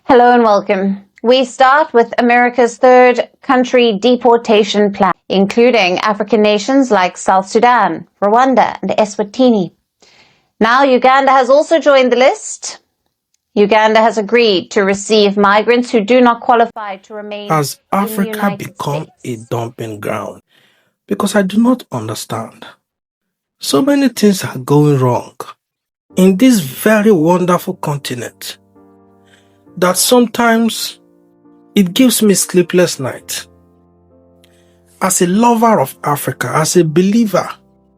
Hello and welcome. We start with America's third country deportation plan, including African nations like South Sudan, Rwanda, and Eswatini. Now Uganda has also joined the list. Uganda has agreed to receive migrants who do not qualify to remain Has in the Africa United become a States. dumping ground? Because I do not understand. So many things are going wrong in this very wonderful continent that sometimes it gives me sleepless nights. As a lover of Africa, as a believer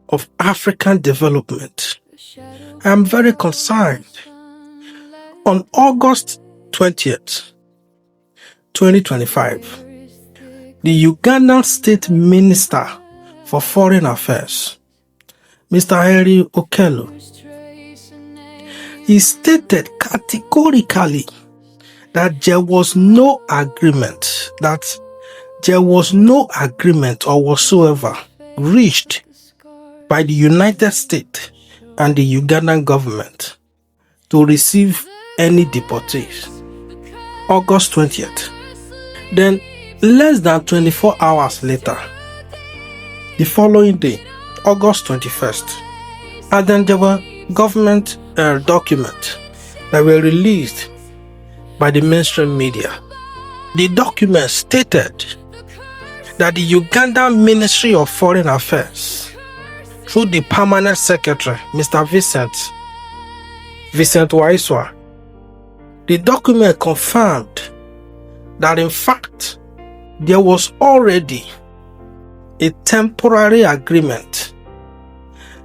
of African development, I am very concerned. On August 20th, 2025, the Ugandan State Minister for Foreign Affairs, Mr. Henry Okello, he stated categorically that there was no agreement, or whatsoever reached by the United States and the Ugandan government to receive any deportees. August 20th. Then, less than 24 hours later, the following day, August 21st, and then there were government documents that were released by the mainstream media. The document stated that the Ugandan Ministry of Foreign Affairs, through the permanent secretary, Mr. Vincent Waiswa, the document confirmed that in fact there was already a temporary agreement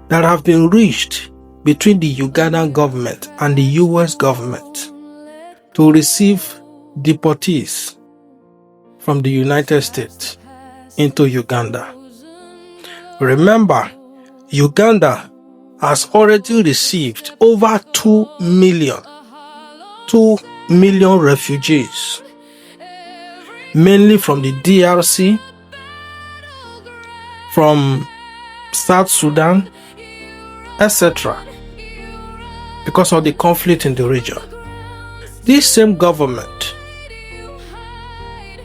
that have been reached between the Ugandan government and the US government to receive deportees from the United States into Uganda. Remember, Uganda has already received over 2 million refugees, mainly from the DRC, from South Sudan, etc., because of the conflict in the region. This same government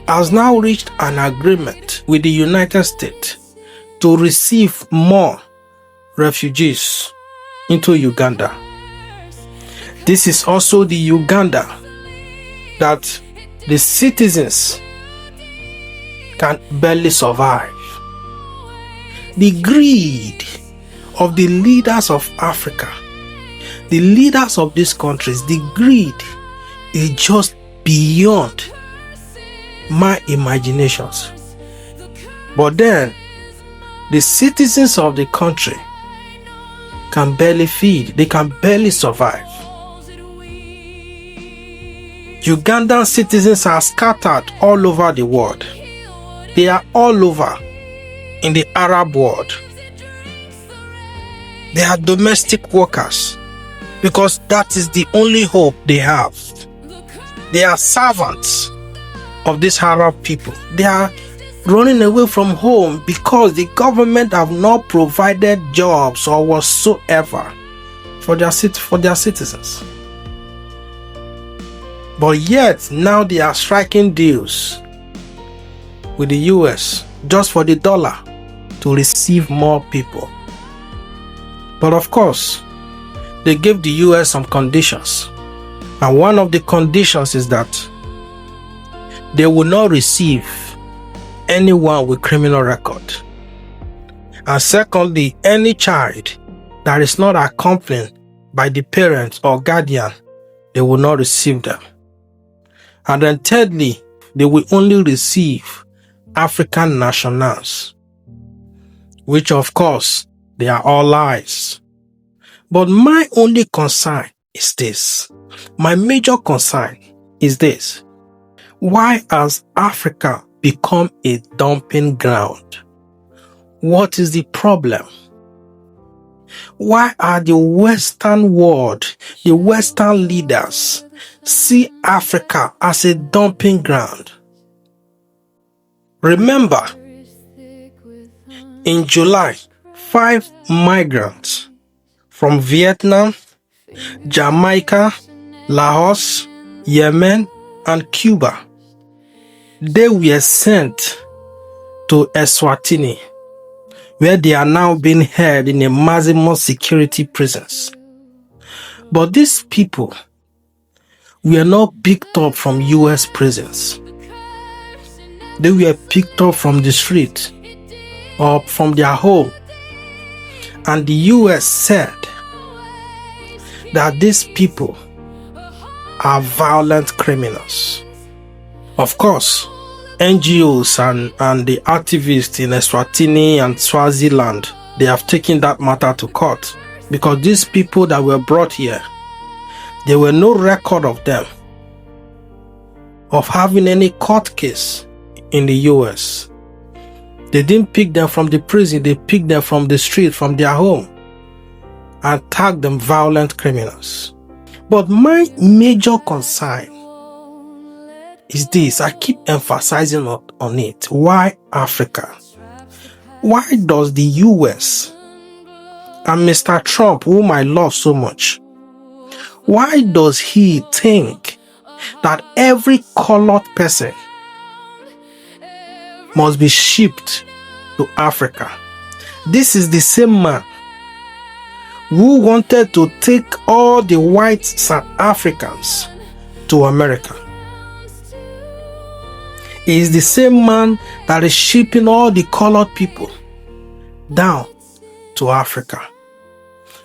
has now reached an agreement with the United States to receive more refugees into Uganda. This is also the Uganda that the citizens can barely survive. The greed of the leaders of Africa, the leaders of these countries, the greed is just beyond my imaginations. But then, the citizens of the country can barely feed, they can barely survive. Ugandan citizens are scattered all over the world. They are all over in the Arab world. They are domestic workers because that is the only hope they have. They are servants of these Arab people. They are running away from home because the government have not provided jobs or whatsoever for their citizens. But yet, now they are striking deals with the US just for the dollar to receive more people. But of course, they gave the US some conditions. And one of the conditions is that they will not receive anyone with criminal record. And secondly, any child that is not accompanied by the parents or guardian, they will not receive them. And then thirdly, they will only receive African nationals, which of course, they are all lies. But my only concern is this. My major concern is this. Why has Africa become a dumping ground? What is the problem? Why are the Western world, the Western leaders, see Africa as a dumping ground? Remember, in July, 5 migrants from Vietnam, Jamaica, Laos, Yemen, and Cuba, they were sent to Eswatini, where they are now being held in a maximum security prisons. But these people were not picked up from US prisons. They were picked up from the street or from their home. And the US said that these people are violent criminals. Of course, NGOs and the activists in Eswatini and Swaziland, they have taken that matter to court, because these people that were brought here, there were no record of them of having any court case in the US. They didn't pick them from the prison, they picked them from the street, from their home, and tagged them violent criminals. But my major concern is this. I keep emphasizing on it. Why Africa? Why does the US and Mr. Trump, whom I love so much, why does he think that every colored person must be shipped to Africa? This is the same man who wanted to take all the white South Africans to America. He is the same man that is shipping all the colored people down to Africa,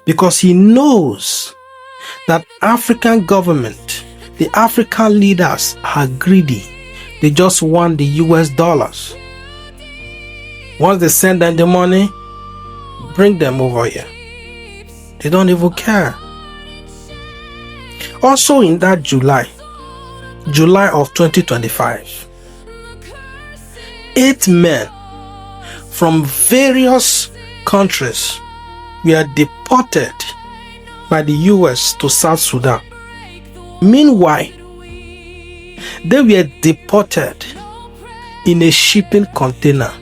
because he knows that African government, the African leaders are greedy. They just want the US dollars. Once they send them the money, bring them over here. They don't even care. Also in that July of 2025, 8 men from various countries were deported by the US to South Sudan. Meanwhile, they were deported in a shipping container.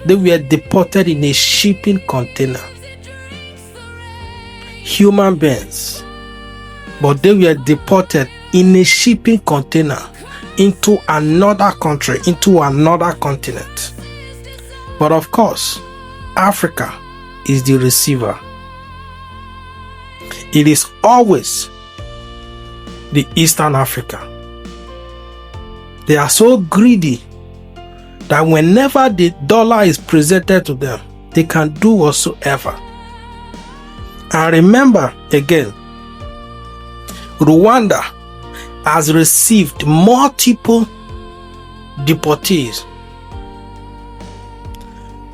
They were deported in a shipping container. Human beings. But they were deported in a shipping container into another country, into another continent. But of course, Africa is the receiver. It is always the Eastern Africa. They are so greedy that whenever the dollar is presented to them, they can do whatsoever. And remember again, Rwanda has received multiple deportees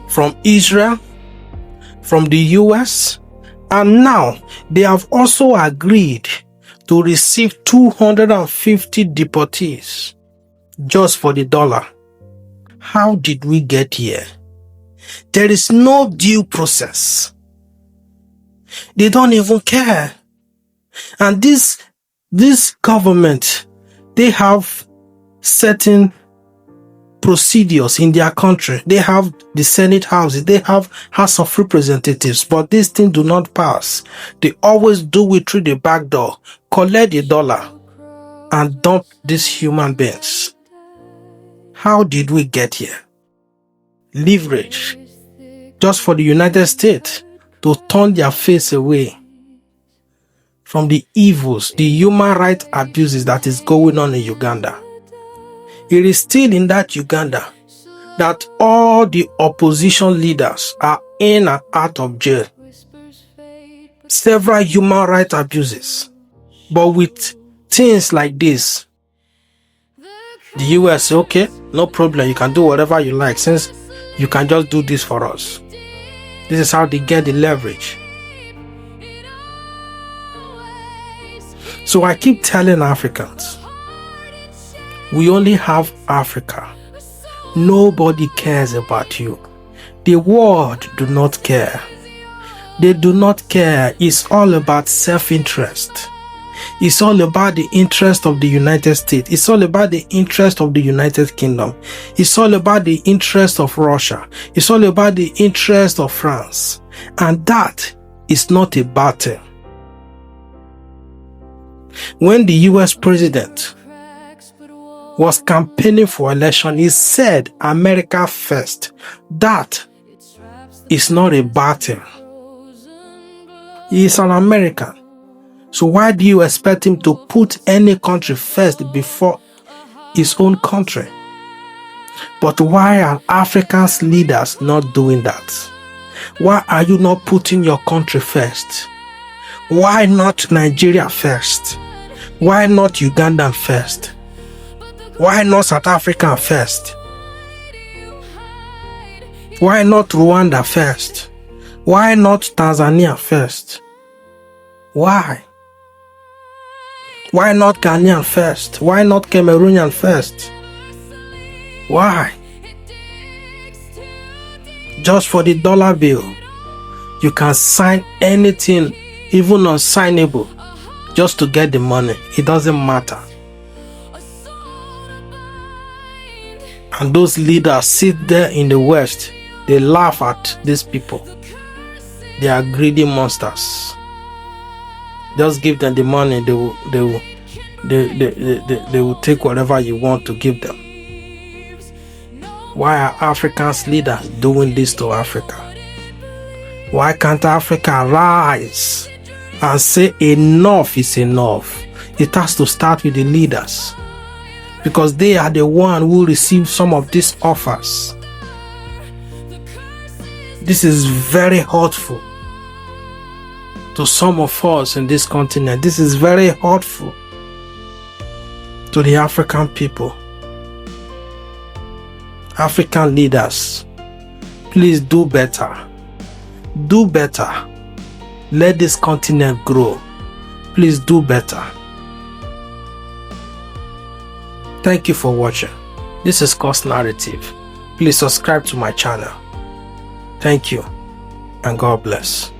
from Israel, from the US, and now they have also agreed to receive 250 deportees just for the dollar. How did we get here? There is no due process. They don't even care. And this government, they have certain procedures in their country. They have the Senate houses, they have House of Representatives, but these things do not pass. They always do it through the back door, collect the dollar, and dump these human beings. How did we get here? Leverage, just for the United States to turn their face away from the evils, the human rights abuses that is going on in Uganda. It is still in that Uganda that all the opposition leaders are in and out of jail. Several human rights abuses. But with things like this, the US say, okay, no problem, you can do whatever you like, since you can just do this for us. This is how they get the leverage. So I keep telling Africans, we only have Africa. Nobody cares about you. The world do not care. They do not care. It's all about self-interest. It's all about the interest of the United States. It's all about the interest of the United Kingdom. It's all about the interest of Russia. It's all about the interest of France. And that is not a battle. When the US president was campaigning for election, he said America first. That is not a bad thing. He is an American. So why do you expect him to put any country first before his own country? But why are Africa's leaders not doing that? Why are you not putting your country first? Why not Nigeria first? Why not Uganda first? Why not South Africa first? Why not Rwanda first? Why not Tanzania first? Why? Why not Ghanaian first? Why not Cameroonian first? Why? Just for the dollar bill, you can sign anything, even unsignable, just to get the money. It doesn't matter. And those leaders sit there in the West, they laugh at these people. They are greedy monsters. Just give them the money, they will take whatever you want to give them. Why are Africa's leaders doing this to Africa? Why can't Africa rise and say enough is enough? It has to start with the leaders, because they are the one who receive some of these offers. This is very hurtful to some of us in this continent. This is very hurtful to the African people. African leaders, please do better. Do better. Let this continent grow. Please do better. Thank you for watching. This is Cost Narrative. Please subscribe to my channel. Thank you, and God bless.